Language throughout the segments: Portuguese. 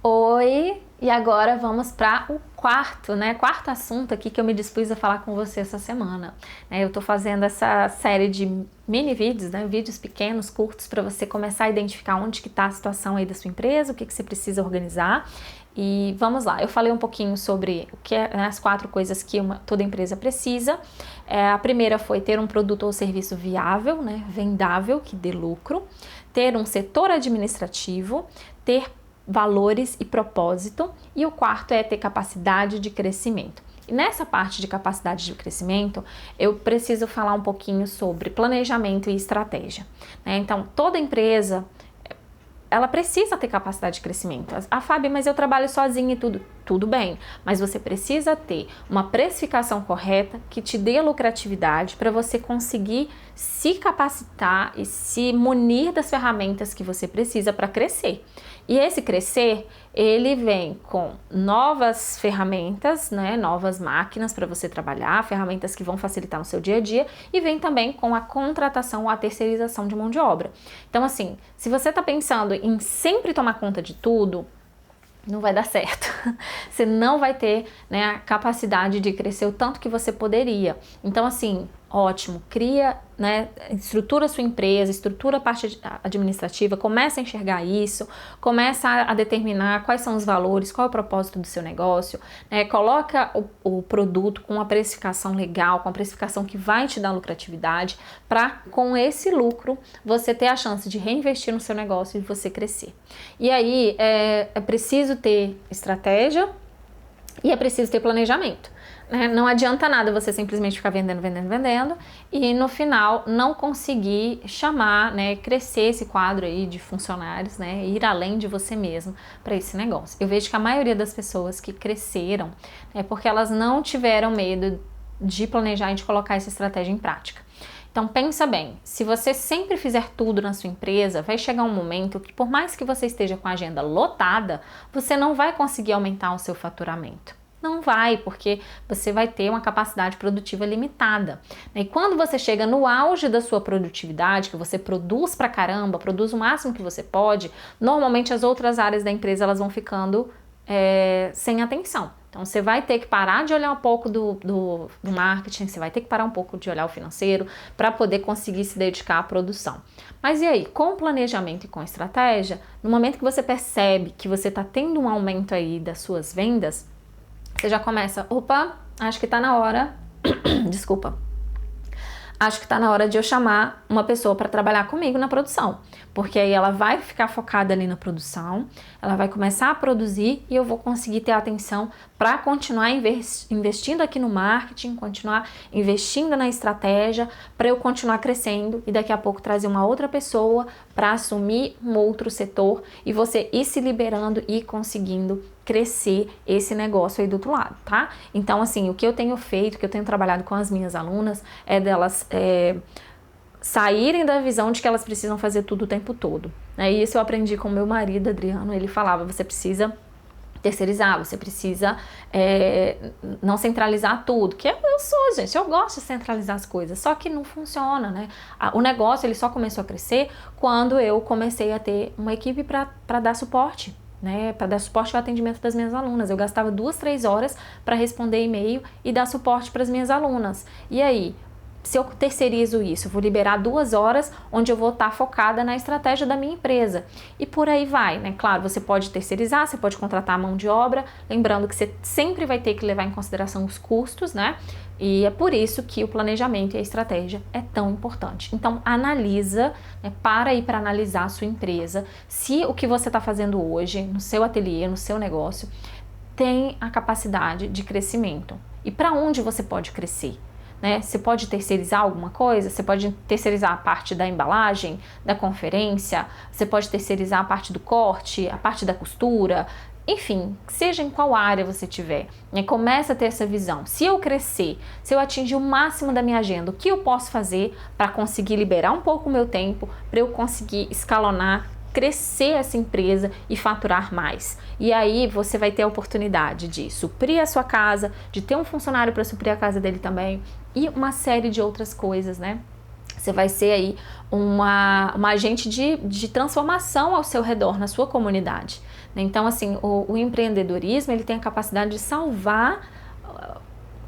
Oi, e agora vamos para o quarto assunto aqui que eu me dispus a falar com você essa semana. Eu tô fazendo essa série de mini vídeos, vídeos pequenos, curtos, para você começar a identificar onde que tá a situação aí da sua empresa, o que você precisa organizar. E vamos lá, eu falei um pouquinho sobre o que as 4 coisas que toda empresa precisa. A primeira foi ter um produto ou serviço viável, vendável, que dê lucro, ter um setor administrativo, ter valores e propósito, e o quarto é ter capacidade de crescimento. E nessa parte de capacidade de crescimento, eu preciso falar um pouquinho sobre planejamento e estratégia, Então, toda empresa, ela precisa ter capacidade de crescimento. Fábio, mas eu trabalho sozinha e tudo bem, mas você precisa ter uma precificação correta que te dê lucratividade para você conseguir se capacitar e se munir das ferramentas que você precisa para crescer. E esse crescer, ele vem com novas ferramentas, novas máquinas para você trabalhar, ferramentas que vão facilitar no seu dia a dia, e vem também com a contratação ou a terceirização de mão de obra. Então, assim, se você está pensando em sempre tomar conta de tudo, não vai dar certo. Você não vai ter a capacidade de crescer o tanto que você poderia. Então, assim, ótimo, cria, estrutura a sua empresa, estrutura a parte administrativa, começa a enxergar isso, começa a determinar quais são os valores, qual é o propósito do seu negócio, coloca o produto com uma precificação legal, com uma precificação que vai te dar lucratividade, para com esse lucro você ter a chance de reinvestir no seu negócio e você crescer. E aí é preciso ter estratégia e é preciso ter planejamento. Não adianta nada você simplesmente ficar vendendo e no final não conseguir chamar, crescer esse quadro aí de funcionários, ir além de você mesmo para esse negócio. Eu vejo que a maioria das pessoas que cresceram é porque elas não tiveram medo de planejar e de colocar essa estratégia em prática. Então pensa bem, se você sempre fizer tudo na sua empresa, vai chegar um momento que por mais que você esteja com a agenda lotada, você não vai conseguir aumentar o seu faturamento. Não vai, porque você vai ter uma capacidade produtiva limitada. E quando você chega no auge da sua produtividade, que você produz pra caramba, produz o máximo que você pode, normalmente as outras áreas da empresa elas vão ficando sem atenção. Então você vai ter que parar de olhar um pouco do marketing, você vai ter que parar um pouco de olhar o financeiro para poder conseguir se dedicar à produção. Mas e aí, com planejamento e com estratégia, no momento que você percebe que você está tendo um aumento aí das suas vendas, você já começa, acho que tá na hora, acho que tá na hora de eu chamar uma pessoa para trabalhar comigo na produção, porque aí ela vai ficar focada ali na produção, ela vai começar a produzir e eu vou conseguir ter atenção para continuar investindo aqui no marketing, continuar investindo na estratégia, para eu continuar crescendo e daqui a pouco trazer uma outra pessoa para assumir um outro setor e você ir se liberando e conseguindo crescer esse negócio aí do outro lado, tá? Então, assim, o que eu tenho feito, o que eu tenho trabalhado com as minhas alunas é delas saírem da visão de que elas precisam fazer tudo o tempo todo. E isso eu aprendi com meu marido, Adriano, ele falava, você precisa terceirizar, você precisa não centralizar tudo, que eu sou, gente, eu gosto de centralizar as coisas, só que não funciona, O negócio, ele só começou a crescer quando eu comecei a ter uma equipe para dar suporte, para dar suporte ao atendimento das minhas alunas. Eu gastava 2-3 horas para responder e-mail e dar suporte para as minhas alunas. E aí, se eu terceirizo isso, eu vou liberar 2 horas onde eu vou estar focada na estratégia da minha empresa. E por aí vai, Claro, você pode terceirizar, você pode contratar a mão de obra, lembrando que você sempre vai ter que levar em consideração os custos, E é por isso que o planejamento e a estratégia é tão importante. Então, analisa, para analisar a sua empresa, se o que você está fazendo hoje, no seu ateliê, no seu negócio, tem a capacidade de crescimento. E para onde você pode crescer? Você pode terceirizar alguma coisa, você pode terceirizar a parte da embalagem, da conferência, você pode terceirizar a parte do corte, a parte da costura, enfim, seja em qual área você tiver, começa a ter essa visão. Se eu crescer, se eu atingir o máximo da minha agenda, o que eu posso fazer para conseguir liberar um pouco o meu tempo, para eu conseguir escalonar, crescer essa empresa e faturar mais. E aí você vai ter a oportunidade de suprir a sua casa, de ter um funcionário para suprir a casa dele também e uma série de outras coisas, Você vai ser aí uma agente de transformação ao seu redor, na sua comunidade. Então, assim, o empreendedorismo, ele tem a capacidade de salvar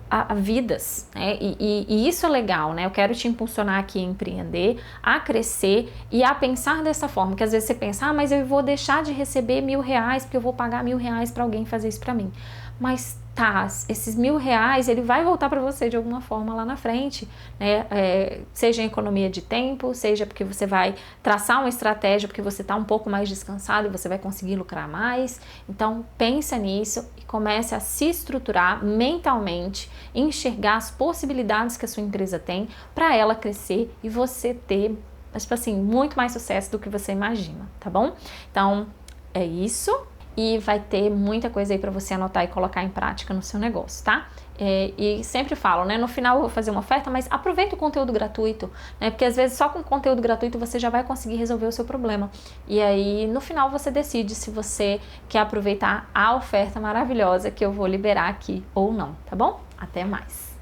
a vidas, né? E isso é legal, né? Eu quero te impulsionar aqui a empreender, a crescer e a pensar dessa forma, que às vezes você pensa, ah, mas eu vou deixar de receber R$1.000 porque eu vou pagar R$1.000 para alguém fazer isso para mim. Mas tá, esses R$1.000, ele vai voltar para você de alguma forma lá na frente, né? Seja em economia de tempo, seja porque você vai traçar uma estratégia porque você está um pouco mais descansado e você vai conseguir lucrar mais. Então pensa nisso e comece a se estruturar mentalmente, enxergar as possibilidades que a sua empresa tem para ela crescer e você ter, tipo assim, muito mais sucesso do que você imagina, tá bom? Então é isso. E vai ter muita coisa aí para você anotar e colocar em prática no seu negócio, tá? E sempre falo, né? No final eu vou fazer uma oferta, mas aproveita o conteúdo gratuito, né? Porque às vezes só com conteúdo gratuito você já vai conseguir resolver o seu problema. E aí no final você decide se você quer aproveitar a oferta maravilhosa que eu vou liberar aqui ou não, tá bom? Até mais!